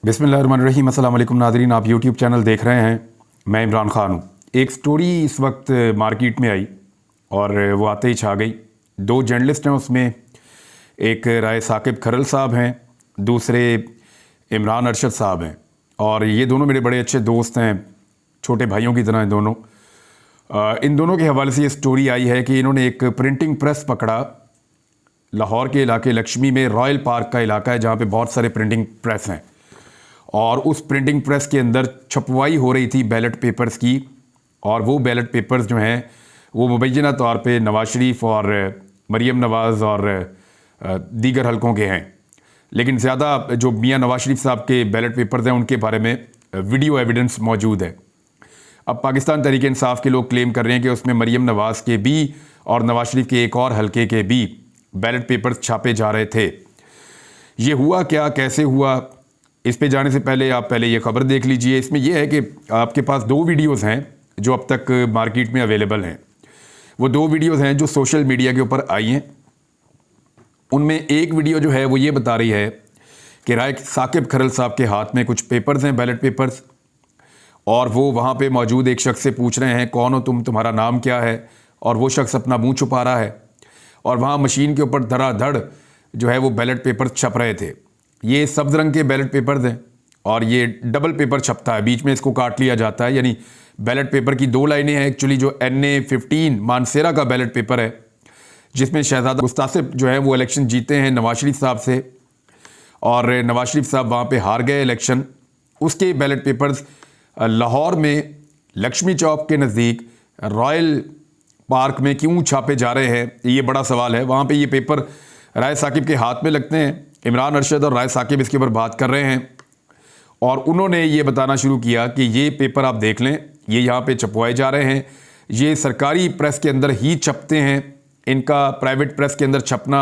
बिस्मिल्लाहिर्रहमानिर्रहीम। अस्सलाम वालेकुम नाज़रीन, आप यूट्यूब चैनल देख रहे हैं। मैं इमरान ख़ान हूँ। एक स्टोरी इस वक्त मार्केट में आई और वो आते ही छा गई। दो जर्नलिस्ट हैं उसमें, एक राय साकिब खरल साहब हैं, दूसरे इमरान अरशद साहब हैं। और ये दोनों मेरे बड़े अच्छे दोस्त हैं, छोटे भाइयों की तरह हैं दोनों। इन दोनों के हवाले से ये स्टोरी आई है कि इन्होंने एक प्रिंटिंग प्रेस पकड़ा। लाहौर के इलाके लक्ष्मी में रॉयल पार्क का इलाका है जहाँ पे बहुत सारे प्रिंटिंग प्रेस हैं, और उस प्रिंटिंग प्रेस के अंदर छपवाई हो रही थी बैलेट पेपर्स की। और वो बैलेट पेपर्स जो हैं वो मुबैना तौर पे नवाज शरीफ और मरीम नवाज़ और दीगर हलकों के हैं। लेकिन ज़्यादा जो मियां नवाज शरीफ साहब के बैलेट पेपर्स हैं उनके बारे में वीडियो एविडेंस मौजूद है। अब पाकिस्तान तहरीक इंसाफ के लोग क्लेम कर रहे हैं कि उसमें मरीम नवाज़ के भी और नवाज शरीफ के एक और हलके के भी बैलेट पेपर्स छापे जा रहे थे। ये हुआ क्या, कैसे हुआ, इस पे जाने से पहले आप पहले ये खबर देख लीजिए। इसमें यह है कि आपके पास दो वीडियोस हैं जो अब तक मार्केट में अवेलेबल हैं। वो दो वीडियोस हैं जो सोशल मीडिया के ऊपर आई हैं। उनमें एक वीडियो जो है वो ये बता रही है कि राय साकिब खरल साहब के हाथ में कुछ पेपर्स हैं, बैलेट पेपर्स, और वो वहाँ पे मौजूद एक शख्स से पूछ रहे हैं कौन हो तुम, तुम्हारा नाम क्या है। और वो शख्स अपना मुँह छुपा रहा है और वहाँ मशीन के ऊपर धड़ाधड़ जो है वो बैलेट पेपर्स छप रहे थे। ये सब्ज़ रंग के बैलेट पेपर्स हैं और ये डबल पेपर छपता है, बीच में इसको काट लिया जाता है। यानी बैलेट पेपर की दो लाइनें हैं एक्चुअली। जो NA-15 मानसेरा का बैलेट पेपर है जिसमें शहजादा मुस्तासिब जो है वो इलेक्शन जीते हैं नवाज शरीफ साहब से, और नवाज शरीफ साहब वहाँ पे हार गए इलेक्शन। उसके बैलेट पेपर्स लाहौर में लक्ष्मी चौक के नज़दीक रॉयल पार्क में क्यों छापे जा रहे हैं, ये बड़ा सवाल है। वहाँ पे ये पेपर राय साकिब के हाथ में लगते हैं। इमरान अरशद और राय साकिब इसके ऊपर बात कर रहे हैं और उन्होंने ये बताना शुरू किया कि ये पेपर आप देख लें, ये यहाँ पे छपवाए जा रहे हैं, ये सरकारी प्रेस के अंदर ही छपते हैं, इनका प्राइवेट प्रेस के अंदर छपना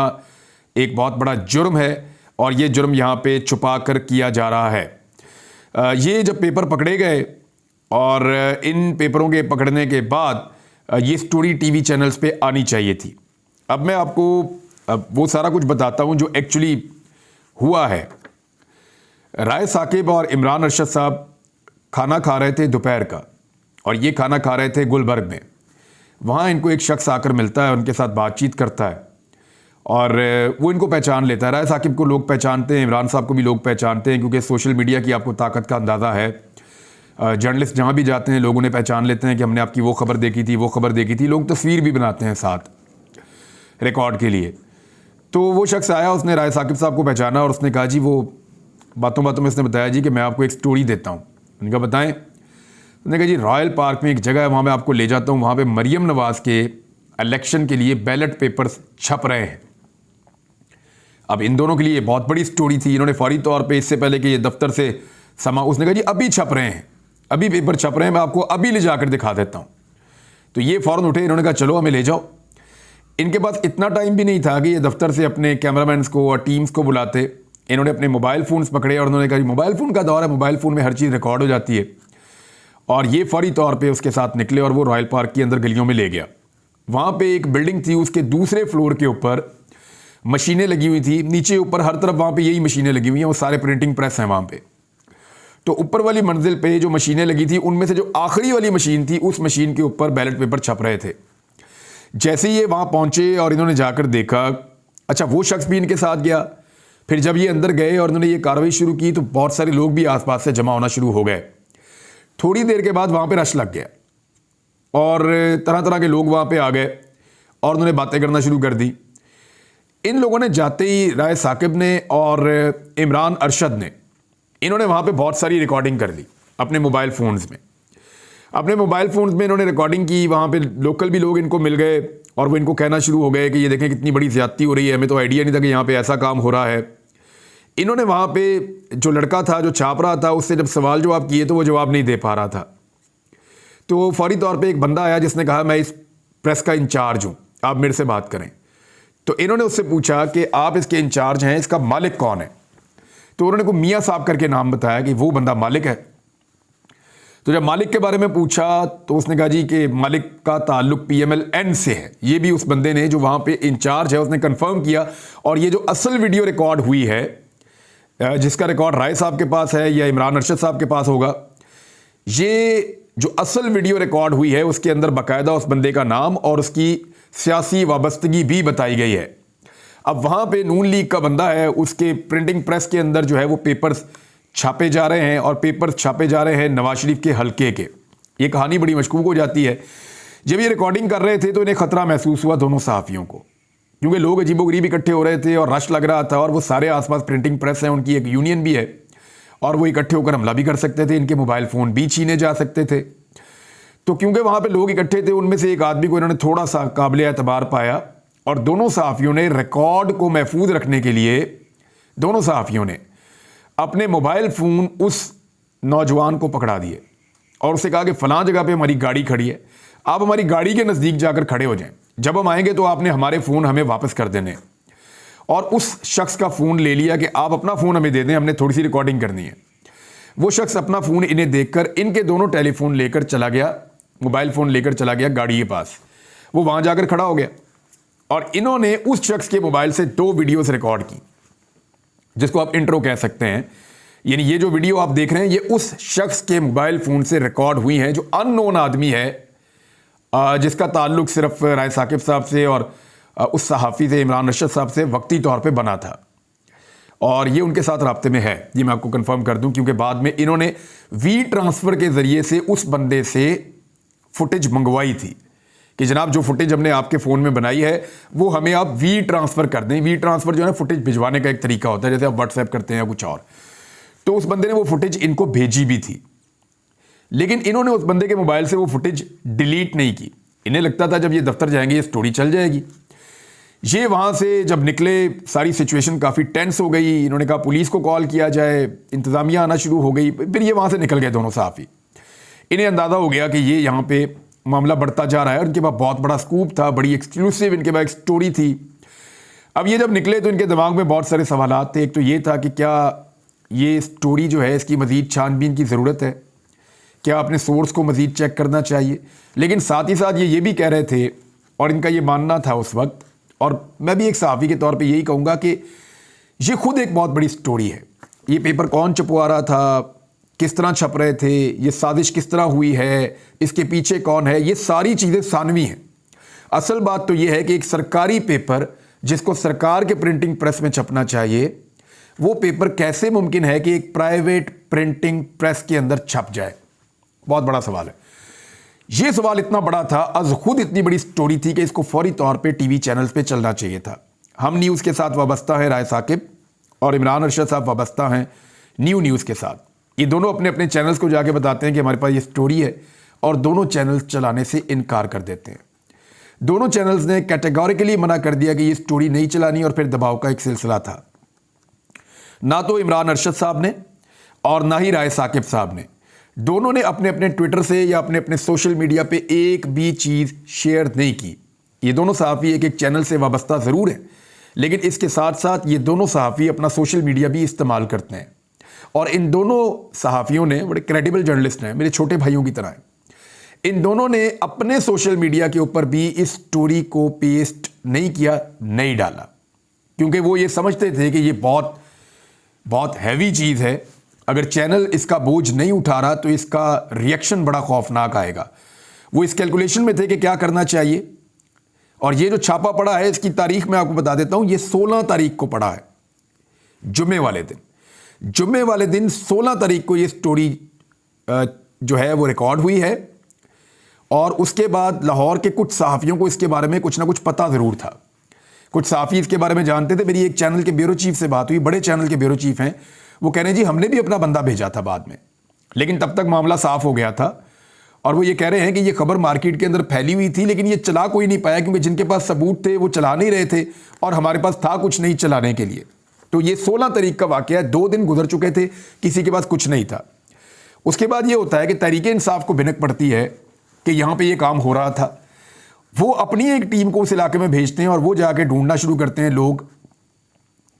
एक बहुत बड़ा जुर्म है और ये जुर्म यहाँ पे छुपा कर किया जा रहा है। ये जब पेपर पकड़े गए और इन पेपरों के पकड़ने के बाद ये स्टोरी टीवी चैनल्स पे आनी चाहिए थी। अब मैं आपको वो सारा कुछ बताता हूँ जो एक्चुअली हुआ है। राय साकिब और इमरान अरशद साहब खाना खा रहे थे दोपहर का, और ये खाना खा रहे थे गुलबर्ग में। वहाँ इनको एक शख्स आकर मिलता है, उनके साथ बातचीत करता है और वो इनको पहचान लेता है। राय साकिब को लोग पहचानते हैं, इमरान साहब को भी लोग पहचानते हैं, क्योंकि सोशल मीडिया की आपको ताकत का अंदाज़ा है। जर्नलिस्ट जहाँ भी जाते हैं लोग उन्हें पहचान लेते हैं कि हमने आपकी वो खबर देखी थी, वो खबर देखी थी। लोग तस्वीर भी बनाते हैं साथ रिकॉर्ड के लिए। तो वो शख्स आया, उसने राय साकिब साहब को पहचाना और उसने कहा जी, वो बातों बातों में उसने बताया जी कि मैं आपको एक स्टोरी देता हूँ। उन्होंने कहा बताएं। उन्होंने कहा जी रॉयल पार्क में एक जगह है, वहाँ मैं आपको ले जाता हूँ, वहाँ पे मरीम नवाज़ के इलेक्शन के लिए बैलेट पेपर्स छप रहे हैं। अब इन दोनों के लिए बहुत बड़ी स्टोरी थी। इन्होंने फौरी तौर पर इससे पहले कि ये दफ्तर से उसने कहा जी अभी छप रहे हैं, अभी पेपर छप रहे हैं, मैं आपको अभी ले जाकर दिखा देता हूँ। तो ये फ़ौरन उठे, इन्होंने कहा चलो हमें ले जाओ। इनके पास इतना टाइम भी नहीं था कि ये दफ्तर से अपने कैमरामैन्स को और टीम्स को बुलाते। इन्होंने अपने मोबाइल फ़ोन्स पकड़े और उन्होंने कहा मोबाइल फ़ोन का दौर है, मोबाइल फ़ोन में हर चीज़ रिकॉर्ड हो जाती है। और ये फौरी तौर पे उसके साथ निकले और वो रॉयल पार्क के अंदर गलियों में ले गया। वहाँ पे एक बिल्डिंग थी, उसके दूसरे फ्लोर के ऊपर मशीनें लगी हुई थी, नीचे ऊपर हर तरफ वहाँ पर यही मशीनें लगी हुई हैं, वो सारे प्रिंटिंग प्रेस हैं वहाँ पर। तो ऊपर वाली मंजिल पे जो मशीनें लगी थी उनमें से जो आखिरी वाली मशीन थी, उस मशीन के ऊपर बैलेट पेपर छप रहे थे। जैसे ही ये वहाँ पहुँचे और इन्होंने जाकर देखा, अच्छा वो शख्स भी इनके साथ गया। फिर जब ये अंदर गए और इन्होंने ये कार्रवाई शुरू की तो बहुत सारे लोग भी आसपास से जमा होना शुरू हो गए। थोड़ी देर के बाद वहाँ पे रश लग गया और तरह तरह के लोग वहाँ पे आ गए और उन्होंने बातें करना शुरू कर दी। इन लोगों ने जाते ही राय साकिब ने और इमरान अरशद ने, इन्होंने वहाँ पे बहुत सारी रिकॉर्डिंग कर ली अपने मोबाइल फ़ोन्स में। अपने मोबाइल फ़ोन्स में इन्होंने रिकॉर्डिंग की। वहाँ पे लोकल भी लोग इनको मिल गए और वो इनको कहना शुरू हो गए कि ये देखें कितनी बड़ी ज़्यादती हो रही है, हमें तो आइडिया नहीं था कि यहाँ पे ऐसा काम हो रहा है। इन्होंने वहाँ पे जो लड़का था जो छाप रहा था उससे जब सवाल जवाब किए तो वो जवाब नहीं दे पा रहा था। तो फौरी तौर पर एक बंदा आया जिसने कहा मैं इस प्रेस का इंचार्ज हूँ, आप मेरे से बात करें। तो इन्होंने उससे पूछा कि आप इसके इंचार्ज हैं, इसका मालिक कौन है। तो उन्होंने को मियाँ साहब करके नाम बताया कि वो बंदा मालिक है। तो जब मालिक के बारे में पूछा तो उसने कहा जी कि मालिक का ताल्लुक PMLN से है। ये भी उस बंदे ने जो वहाँ पे इंचार्ज है उसने कंफर्म किया। और ये जो असल वीडियो रिकॉर्ड हुई है जिसका रिकॉर्ड राय साहब के पास है या इमरान अरशद साहब के पास होगा। ये जो असल वीडियो रिकॉर्ड हुई है उसके अंदर बाकायदा उस बंदे का नाम और उसकी सियासी वाबस्तगी भी बताई गई है। अब वहाँ पे नून लीग का बंदा है, उसके प्रिंटिंग प्रेस के अंदर जो है वो पेपर्स छापे जा रहे हैं और पेपर्स छापे जा रहे हैं नवाज शरीफ के हल्के के। ये कहानी बड़ी मशकूक हो जाती है। जब ये रिकॉर्डिंग कर रहे थे तो इन्हें खतरा महसूस हुआ दोनों सहाफ़ियों को, क्योंकि लोग अजीबोगरीब इकट्ठे हो रहे थे और रश लग रहा था और वो सारे आसपास प्रिंटिंग प्रेस हैं, उनकी एक यूनियन भी है और वो इकट्ठे होकर हमला भी कर सकते थे, इनके मोबाइल फ़ोन भी छीने जा सकते थे। तो क्योंकि वहाँ पे लोग इकट्ठे थे, उनमें से एक आदमी को इन्होंने थोड़ा सा काबिल एतबार पाया और दोनों सहाफ़ियों ने रिकॉर्ड को महफूज रखने के लिए दोनों सहाफ़ियों ने अपने मोबाइल फ़ोन उस नौजवान को पकड़ा दिए और उससे कहा कि फ़लाँ जगह पे हमारी गाड़ी खड़ी है, आप हमारी गाड़ी के नज़दीक जाकर खड़े हो जाएं, जब हम आएंगे तो आपने हमारे फ़ोन हमें वापस कर देने। और उस शख्स का फ़ोन ले लिया कि आप अपना फ़ोन हमें दे दें, हमने थोड़ी सी रिकॉर्डिंग करनी है। वो शख्स अपना फ़ोन इन्हें देखकर इनके दोनों टेलीफोन लेकर चला गया, मोबाइल फ़ोन लेकर चला गया गाड़ी के पास। वो वहाँ जाकर खड़ा हो गया और इन्होंने उस शख्स के मोबाइल से 2 वीडियोस रिकॉर्ड की, जिसको आप इंट्रो कह सकते हैं। यानी ये जो वीडियो आप देख रहे हैं ये उस शख्स के मोबाइल फ़ोन से रिकॉर्ड हुई हैं जो अननोन आदमी है, जिसका ताल्लुक सिर्फ राय साकिब साहब से और उस सहाफ़ी से इमरान अरशद साहब से वक्ती तौर पे बना था और ये उनके साथ राब्ते में है। ये मैं आपको कंफर्म कर दूं क्योंकि बाद में इन्होंने वी ट्रांसफ़र के ज़रिए से उस बंदे से फुटेज मंगवाई थी कि जनाब जो फुटेज हमने आपके फ़ोन में बनाई है वो हमें आप वी ट्रांसफ़र कर दें। वी ट्रांसफ़र जो है ना फुटेज भिजवाने का एक तरीका होता है, जैसे आप व्हाट्सएप करते हैं या कुछ और। तो उस बंदे ने वो फुटेज इनको भेजी भी थी, लेकिन इन्होंने उस बंदे के मोबाइल से वो फुटेज डिलीट नहीं की। इन्हें लगता था जब ये दफ्तर जाएंगे ये स्टोरी चल जाएगी। ये वहाँ से जब निकले सारी सिचुएशन काफ़ी टेंस हो गई। इन्होंने कहा पुलिस को कॉल किया जाए, इंतज़ामिया आना शुरू हो गई। फिर ये वहाँ से निकल गए दोनों सहाफ़ी। इन्हें अंदाज़ा हो गया कि ये यहाँ पे मामला बढ़ता जा रहा है और इनके पास बहुत बड़ा स्कूप था, बड़ी एक्सक्लूसिव इनके पास एक स्टोरी थी। अब ये जब निकले तो इनके दिमाग में बहुत सारे सवालात थे। एक तो ये था कि क्या ये स्टोरी जो है इसकी मज़ीद छानबीन की ज़रूरत है, क्या अपने सोर्स को मज़ीद चेक करना चाहिए। लेकिन साथ ही साथ ये भी कह रहे थे और इनका ये मानना था उस वक्त, और मैं भी एक सहाफ़ी के तौर पे यही कहूँगा कि ये खुद एक बहुत बड़ी स्टोरी है। ये पेपर कौन छपवा रहा था, किस तरह छप रहे थे, ये साजिश किस तरह हुई है, इसके पीछे कौन है, ये सारी चीज़ें सानवी हैं। असल बात तो ये है कि एक सरकारी पेपर जिसको सरकार के प्रिंटिंग प्रेस में छपना चाहिए, वो पेपर कैसे मुमकिन है कि एक प्राइवेट प्रिंटिंग प्रेस के अंदर छप जाए। बहुत बड़ा सवाल है। ये सवाल इतना बड़ा था, अज खुद इतनी बड़ी स्टोरी थी कि इसको फौरी तौर पे टीवी चैनल्स पे चलना चाहिए था। हम न्यूज़ के साथ वाबस्ता है राय साकिब और इमरान अरशद साहब वाबस्ता हैं न्यूज़ के साथ। ये दोनों अपने अपने चैनल्स को जाके बताते हैं कि हमारे पास ये स्टोरी है और दोनों चैनल्स चलाने से इनकार कर देते हैं। दोनों चैनल्स ने कैटेगोरिकली मना कर दिया कि ये स्टोरी नहीं चलानी और फिर दबाव का एक सिलसिला था। ना तो इमरान अरशद साहब ने और ना ही राय साकिब साहब ने, दोनों ने अपने अपने ट्विटर से या अपने अपने सोशल मीडिया पे एक भी चीज़ शेयर नहीं की। ये दोनों सहाफ़ी एक एक चैनल से वाबस्ता ज़रूर है, लेकिन इसके साथ साथ ये दोनों सहाफ़ी अपना सोशल मीडिया भी इस्तेमाल करते हैं और इन दोनों सहाफ़ियों ने, बड़े क्रेडिबल जर्नलिस्ट हैं, मेरे छोटे भाइयों की तरह हैं, इन दोनों ने अपने सोशल मीडिया के ऊपर भी इस स्टोरी को पेस्ट नहीं किया, नहीं डाला, क्योंकि वो ये समझते थे कि ये बहुत हैवी चीज़ है। अगर चैनल इसका बोझ नहीं उठा रहा तो इसका रिएक्शन बड़ा खौफनाक आएगा। वो इस कैलकुलेशन में थे कि क्या करना चाहिए। और ये जो छापा पड़ा है इसकी तारीख मैं आपको बता देता हूँ, ये 16 तारीख को पड़ा है, जुम्मे वाले दिन 16 तारीख को ये स्टोरी जो है वो रिकॉर्ड हुई है। और उसके बाद लाहौर के कुछ सहाफ़ियों को इसके बारे में कुछ ना कुछ पता ज़रूर था, कुछ सहाफ़ी इसके बारे में जानते थे। मेरी एक चैनल के ब्यूरो चीफ से बात हुई, बड़े चैनल के ब्यूरो चीफ हैं, वो कह रहे हैं जी हमने भी अपना बंदा भेजा था बाद में, लेकिन तब तक मामला साफ़ हो गया था। और वो ये कह रहे हैं कि ये खबर मार्केट के अंदर फैली हुई थी, लेकिन ये चला कोई नहीं पाया क्योंकि जिनके पास सबूत थे वो चला नहीं रहे थे और हमारे पास था कुछ नहीं चलाने के लिए। तो ये 16 तारीख का वाक़या है, 2 दिन गुजर चुके थे, किसी के पास कुछ नहीं था। उसके बाद ये होता है कि तहरीक-ए-इंसाफ को भिनक पड़ती है कि यहाँ पे ये काम हो रहा था। वो अपनी एक टीम को उस इलाके में भेजते हैं और वो जाके ढूंढना शुरू करते हैं लोग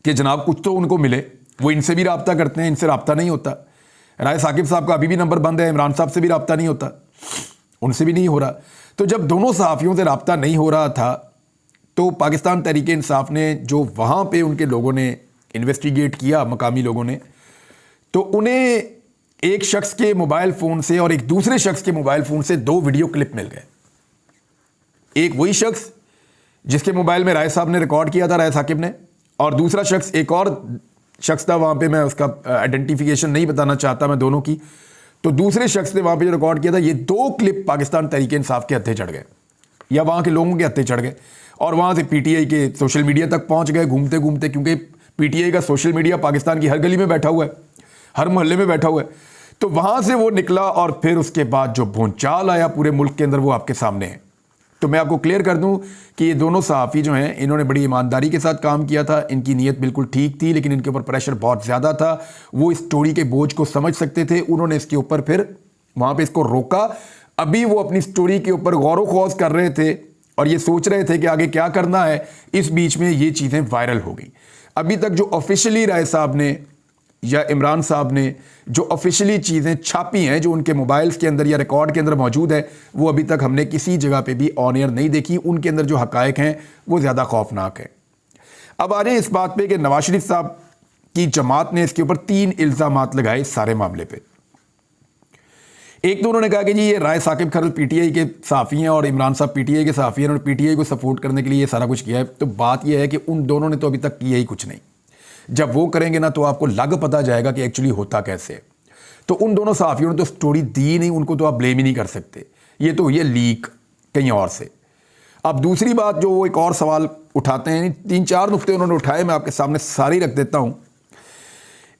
कि जनाब कुछ तो उनको मिले। वो इनसे भी रब्ता करते हैं, इनसे रब्ता नहीं होता। राय साकिब साहब का अभी भी नंबर बंद है, इमरान साहब से भी रब्ता नहीं होता, उनसे भी नहीं हो रहा। तो जब दोनों सहाफ़ियों से रब्ता नहीं हो रहा था तो पाकिस्तान तहरीक-ए-इंसाफ ने, जो वहाँ पे उनके लोगों ने इन्वेस्टिगेट किया मकामी लोगों ने, तो उन्हें एक शख्स के मोबाइल फ़ोन से और एक दूसरे शख्स के मोबाइल फ़ोन से 2 वीडियो क्लिप मिल गए। एक वही शख्स जिसके मोबाइल में राय साहब ने रिकॉर्ड किया था, राय साकिब ने, और दूसरा शख्स एक और शख्स था, वहाँ पे मैं उसका आइडेंटिफिकेशन नहीं बताना चाहता मैं दोनों की। तो दूसरे शख्स ने वहाँ पे जो रिकॉर्ड किया था, ये 2 क्लिप पाकिस्तान तहरीक इंसाफ के हत्थे चढ़ गए या वहाँ के लोगों के हत्थे चढ़ गए और वहाँ से पीटीआई के सोशल मीडिया तक पहुँच गए घूमते घूमते, क्योंकि पीटीआई का सोशल मीडिया पाकिस्तान की हर गली में बैठा हुआ है, हर मोहल्ले में बैठा हुआ है। तो वहाँ से वो निकला और फिर उसके बाद जो भूचाल आया पूरे मुल्क के अंदर वो आपके सामने है। तो मैं आपको क्लियर कर दूं कि ये दोनों सहाफ़ी जो हैं, इन्होंने बड़ी ईमानदारी के साथ काम किया था, इनकी नीयत बिल्कुल ठीक थी, लेकिन इनके ऊपर प्रेशर बहुत ज़्यादा था। वो इस स्टोरी के बोझ को समझ सकते थे, उन्होंने इसके ऊपर फिर वहाँ पे इसको रोका। अभी वो अपनी स्टोरी के ऊपर गौर व खौज कर रहे थे और ये सोच रहे थे कि आगे क्या करना है। इस बीच में ये चीज़ें वायरल हो गई। अभी तक जो ऑफिशियली राय साहब ने या इमरान साहब ने जो ऑफिशियली चीज़ें छापी हैं, जो उनके मोबाइल्स के अंदर या रिकॉर्ड के अंदर मौजूद है, वो अभी तक हमने किसी जगह पे भी ऑन एयर नहीं देखी। उनके अंदर जो हकायक हैं वो ज़्यादा खौफनाक है। अब आ जाए इस बात पे कि नवाज शरीफ साहब की जमात ने इसके ऊपर 3 इल्ज़ामात लगाए इस सारे मामले पे। एक तो उन्होंने कहा कि जी ये राय साकिब खरल पीटीआई के सहाफ़ी हैं और इमरान साहब पीटीआई के सहाफ़ी हैं और पीटीआई को सपोर्ट करने के लिए ये सारा कुछ किया है। तो बात यह है कि उन दोनों ने तो अभी तक किया ही कुछ नहीं। जब वो करेंगे ना तो आपको लग पता जाएगा कि एक्चुअली होता कैसे है। तो उन दोनों सहाफ़ियों ने तो स्टोरी दी नहीं, उनको तो आप ब्लेम ही नहीं कर सकते। ये तो ये लीक कहीं और से। अब दूसरी बात जो वो एक और सवाल उठाते हैं, 3-4 नुक्ते उन्होंने उठाए, मैं आपके सामने सारी रख देता हूँ।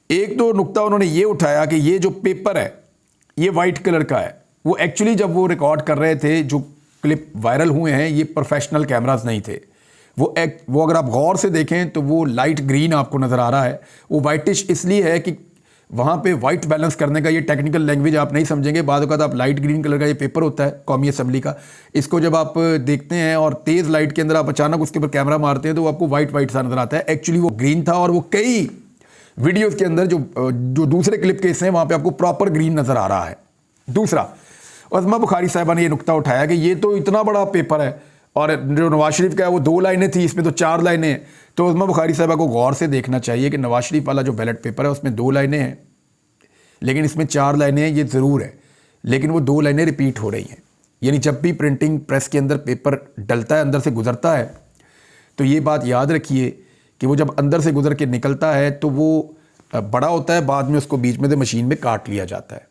एक तो नुक्ता उन्होंने ये उठाया कि ये जो पेपर है ये वाइट कलर का है। वो एक्चुअली जब वो रिकॉर्ड कर रहे थे, जो क्लिप वायरल हुए हैं, ये प्रोफेशनल कैमरास नहीं थे। वो अगर आप गौर से देखें तो वो लाइट ग्रीन आपको नज़र आ रहा है। वो वाइटिश इसलिए है कि वहाँ पे वाइट बैलेंस करने का, ये टेक्निकल लैंग्वेज आप नहीं समझेंगे, बाद वक़्त आप लाइट ग्रीन कलर का ये पेपर होता है कौमी असम्बली का, इसको जब आप देखते हैं और तेज़ लाइट के अंदर आप अचानक उसके ऊपर कैमरा मारते हैं तो वो आपको वाइट सा नज़र आता है। एक्चुअली वो ग्रीन था और वो कई वीडियोज़ के अंदर जो दूसरे क्लिप के हिस्से हैं वहाँ पर आपको प्रॉपर ग्रीन नज़र आ रहा है। दूसरा, उस्मा बुखारी साहिबा ने ये नुक्ता उठाया कि ये तो इतना बड़ा पेपर है और जो नवाज शरीफ का है वो 2 लाइनें थी, इसमें तो 4 लाइनें हैं। तो उस्मा बुखारी साहिबा को गौर से देखना चाहिए कि नवाज शरीफ वाला जो बैलेट पेपर है उसमें 2 लाइनें हैं, लेकिन इसमें 4 लाइनें हैं। ये ज़रूर है, लेकिन वो 2 लाइनें रिपीट हो रही हैं। यानी जब भी प्रिंटिंग प्रेस के अंदर पेपर डलता है, अंदर से गुजरता है, तो ये बात याद रखिए कि वो जब अंदर से गुजर के निकलता है तो वो बड़ा होता है, बाद में उसको बीच में से मशीन में काट लिया जाता है,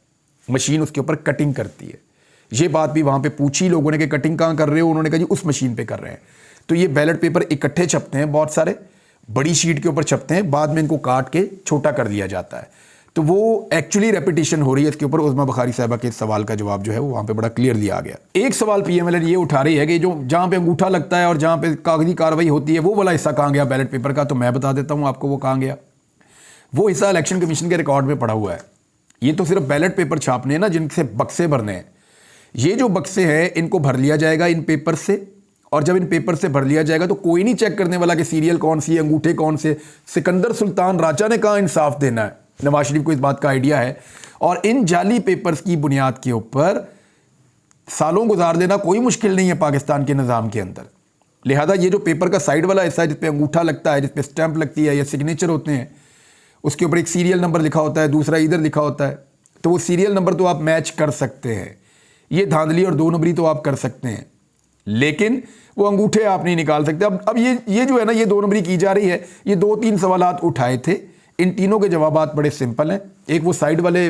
मशीन उसके ऊपर कटिंग करती है। ये बात भी वहाँ पे पूछी लोगों ने कि कटिंग कहाँ कर रहे हो, उन्होंने कहा जी उस मशीन पे कर रहे हैं। तो ये बैलेट पेपर इकट्ठे छपते हैं, बहुत सारे बड़ी शीट के ऊपर छपते हैं, बाद में इनको काट के छोटा कर लिया जाता है। तो वो एक्चुअली रेपिटेशन हो रही है इसके ऊपर। उस्मा बुखारी साहिबा के सवाल का जवाब जो है वो वहाँ पे बड़ा क्लियरली आ गया। एक सवाल PMLN ये उठा रही है कि जो जहाँ पे अंगूठा लगता है और जहाँ पे कागजी कार्रवाई होती है वो वाला हिस्सा कहाँ गया बैलेट पेपर का। तो मैं बता देता हूँ आपको वो कहाँ गया। वो हिस्सा इलेक्शन कमीशन के रिकॉर्ड में पड़ा हुआ है। ये तो सिर्फ बैलेट पेपर छापने हैं ना, जिनसे बक्से भरने हैं। ये जो बक्से हैं इनको भर लिया जाएगा इन पेपर से, और जब इन पेपर से भर लिया जाएगा तो कोई नहीं चेक करने वाला कि सीरियल कौन सी है, अंगूठे कौन से। सिकंदर सुल्तान राजा ने कहाँ इंसाफ देना है, नवाज शरीफ को इस बात का आइडिया है। और इन जाली पेपर्स की बुनियाद के ऊपर सालों गुजार देना कोई मुश्किल नहीं है पाकिस्तान के निज़ाम के अंदर। लिहाजा ये जो पेपर का साइड वाला हिस्सा है जिस पे अंगूठा लगता है, जिस पे स्टैंप लगती है या सिग्नेचर होते हैं, उसके ऊपर एक सीरियल नंबर लिखा होता है, दूसरा इधर लिखा होता है। तो वो सीरियल नंबर तो आप मैच कर सकते हैं, ये धांधली और 2 नंबरी तो आप कर सकते हैं, लेकिन वो अंगूठे आप नहीं निकाल सकते। अब ये जो है ना, ये 2 नंबरी की जा रही है। ये 2-3 सवालात उठाए थे, इन तीनों के जवाबात बड़े सिंपल हैं। एक, वो साइड वाले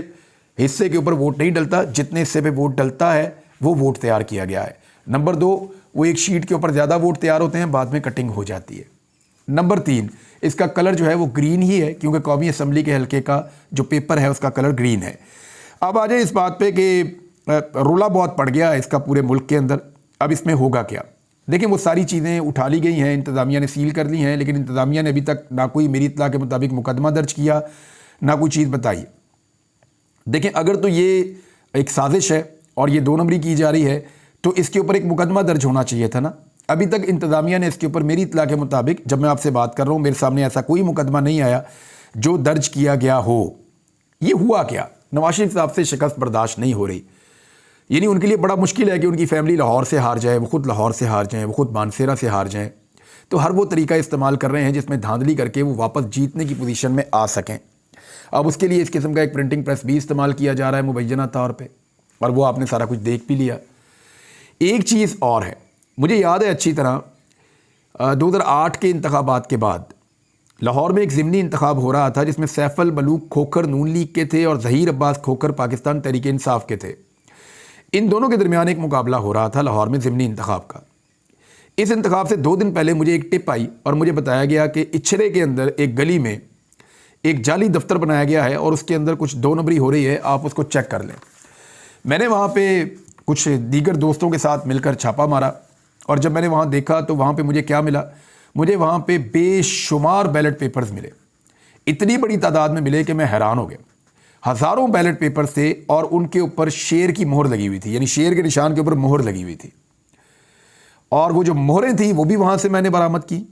हिस्से के ऊपर वोट नहीं डलता, जितने हिस्से पे वोट डलता है वो वोट तैयार किया गया है। नंबर 2, वो एक शीट के ऊपर ज़्यादा वोट तैयार होते हैं, बाद में कटिंग हो जाती है। नंबर 3, इसका कलर जो है वो ग्रीन ही है, क्योंकि कौमी असम्बली के हल्के का जो पेपर है उसका कलर ग्रीन है। अब आ जाए इस बात पे कि रोला बहुत पड़ गया है इसका पूरे मुल्क के अंदर। अब इसमें होगा क्या? देखिए, वो सारी चीज़ें उठा ली गई हैं, इंतज़ामिया ने सील कर ली हैं, लेकिन इंतज़ामिया ने अभी तक ना कोई मेरी इत्तला के मुताबिक मुकदमा दर्ज किया, ना कोई चीज़ बताई। देखें, अगर तो ये एक साजिश है और ये 2 नंबरी की जा रही है तो इसके ऊपर एक मुकदमा दर्ज होना चाहिए था ना। अभी तक इंतज़ामिया ने इसके ऊपर मेरी इत्तला के मुताबिक, जब मैं आपसे बात कर रहा हूँ, मेरे सामने ऐसा कोई मुकदमा नहीं आया जो दर्ज किया गया हो। ये हुआ क्या? नवाज शरीफ साहब से शिकस्त बर्दाश्त नहीं हो रही। यानी उनके लिए बड़ा मुश्किल है कि उनकी फैमिली लाहौर से हार जाए, वो खुद लाहौर से हार जाएं, वो खुद मानसेरा से हार जाएं, तो हर वो तरीका इस्तेमाल कर रहे हैं जिसमें धांधली करके वो वापस जीतने की पोजीशन में आ सकें। अब उसके लिए इस किस्म का एक प्रिंटिंग प्रेस भी इस्तेमाल किया जा रहा है मुबैना तौर पे, और वो आपने सारा कुछ देख भी लिया। एक चीज़ और है, मुझे याद है अच्छी तरह 2008 के इंतखाबात के बाद लाहौर में एक ज़िमनी इंतखाब हो रहा था जिसमें सैफल मलूक खोखर नून लीग के थे और ज़हीर अब्बास खोखर पाकिस्तान तहरीक इंसाफ के थे। इन दोनों के दरमियान एक मुकाबला हो रहा था लाहौर में ज़िमनी इंतखाब का। इस इंतखाब से 2 दिन पहले मुझे एक टिप आई और मुझे बताया गया कि इच्छरे के अंदर एक गली में एक जाली दफ्तर बनाया गया है और उसके अंदर कुछ 2 नंबरी हो रही है, आप उसको चेक कर लें। मैंने वहाँ पे कुछ दीगर दोस्तों के साथ मिलकर छापा मारा और जब मैंने वहाँ देखा तो वहाँ पे मुझे क्या मिला, मुझे वहाँ पे बेशुमार बैलेट पेपर्स मिले। इतनी बड़ी तादाद में मिले कि मैं हैरान हो गया। हज़ारों बैलेट पेपर्स थे और उनके ऊपर शेर की मोहर लगी हुई थी, यानी शेर के निशान के ऊपर मोहर लगी हुई थी। और वो जो मोहरें थी वो भी वहाँ से मैंने बरामद की,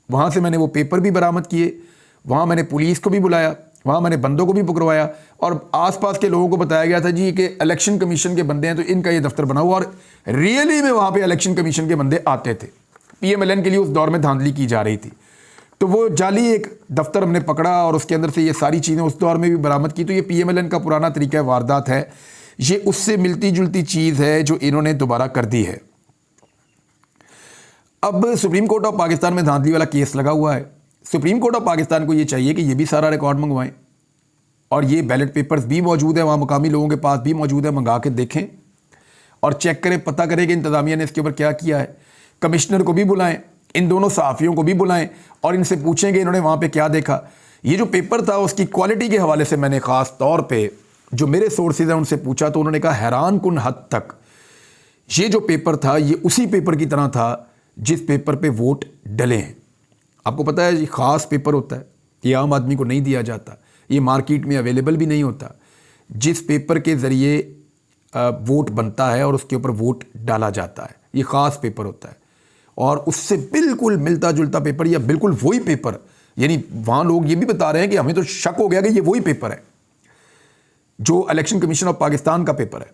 वहाँ से मैंने वो पेपर भी बरामद किए, वहाँ मैंने पुलिस को भी बुलाया, वहाँ मैंने बंदों को भी पकड़वाया और आसपास के लोगों को बताया गया था जी कि इलेक्शन कमीशन के बंदे हैं तो इनका ये दफ्तर बना हुआ। और रियली में वहाँ पे इलेक्शन कमीशन के बंदे आते थे। PMLN के लिए उस दौर में धांधली की जा रही थी। तो वो जाली एक दफ्तर हमने पकड़ा और उसके अंदर से ये सारी चीज़ें उस दौर में भी बरामद की। तो ये PMLN का पुराना तरीका वारदात है, ये उससे मिलती जुलती चीज़ है जो इन्होंने दोबारा कर दी है। अब सुप्रीम कोर्ट ऑफ पाकिस्तान में धांधली वाला केस लगा हुआ है। सुप्रीम कोर्ट ऑफ पाकिस्तान को ये चाहिए कि ये भी सारा रिकॉर्ड मंगवाएं और ये बैलेट पेपर्स भी मौजूद है, वहाँ मुकामी लोगों के पास भी मौजूद है, मंगा के देखें और चेक करें, पता करें कि इंतज़ामिया ने इसके ऊपर क्या किया है। कमिश्नर को भी बुलाएं, इन दोनों सहाफ़ियों को भी बुलाएं और इनसे पूछें कि इन्होंने वहाँ पे क्या देखा। ये जो पेपर था उसकी क्वालिटी के हवाले से मैंने ख़ास तौर पे जो मेरे सोर्सेज हैं उनसे पूछा तो उन्होंने कहा हैरान कुन हद तक ये जो पेपर था ये उसी पेपर की तरह था जिस पेपर पे वोट डले हैं। आपको पता है ये ख़ास पेपर होता है, ये आम आदमी को नहीं दिया जाता, ये मार्केट में अवेलेबल भी नहीं होता। जिस पेपर के ज़रिए वोट बनता है और उसके ऊपर वोट डाला जाता है, ये ख़ास पेपर होता है और उससे बिल्कुल मिलता जुलता पेपर या बिल्कुल वही पेपर, यानी वहाँ लोग ये भी बता रहे हैं कि हमें तो शक हो गया कि ये वही पेपर है जो इलेक्शन कमीशन ऑफ पाकिस्तान का पेपर है।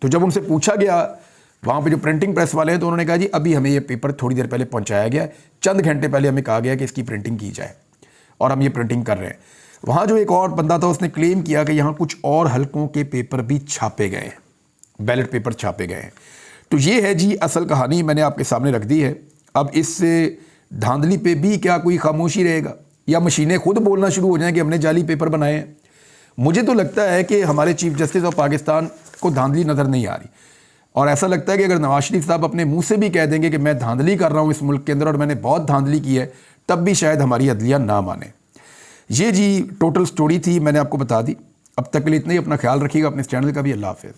तो जब उनसे पूछा गया वहाँ पे जो प्रिंटिंग प्रेस वाले हैं तो उन्होंने कहा जी अभी हमें ये पेपर थोड़ी देर पहले पहुँचाया गया है, चंद घंटे पहले हमें कहा गया कि इसकी प्रिंटिंग की जाए और हम ये प्रिंटिंग कर रहे हैं। वहाँ जो एक और बंदा था उसने क्लेम किया कि यहाँ कुछ और हलकों के पेपर भी छापे गए हैं, बैलेट पेपर छापे गए हैं। तो ये है जी असल कहानी, मैंने आपके सामने रख दी है। अब इस धांधली पे भी क्या कोई खामोशी रहेगा या मशीनें खुद बोलना शुरू हो जाएं कि हमने जाली पेपर बनाए हैं? मुझे तो लगता है कि हमारे चीफ जस्टिस ऑफ पाकिस्तान को धांधली नज़र नहीं आ रही और ऐसा लगता है कि अगर नवाज शरीफ साहब अपने मुंह से भी कह देंगे कि मैं धांधली कर रहा हूँ इस मुल्क के अंदर और मैंने बहुत धांधली की है, तब भी शायद हमारी अदलिया ना माने। ये जी टोटल स्टोरी थी, मैंने आपको बता दी। अब तक के लिए इतना ही, अपना ख्याल रखिएगा, अपने इस चैनल का भी। अल्लाह हाफ़िज़।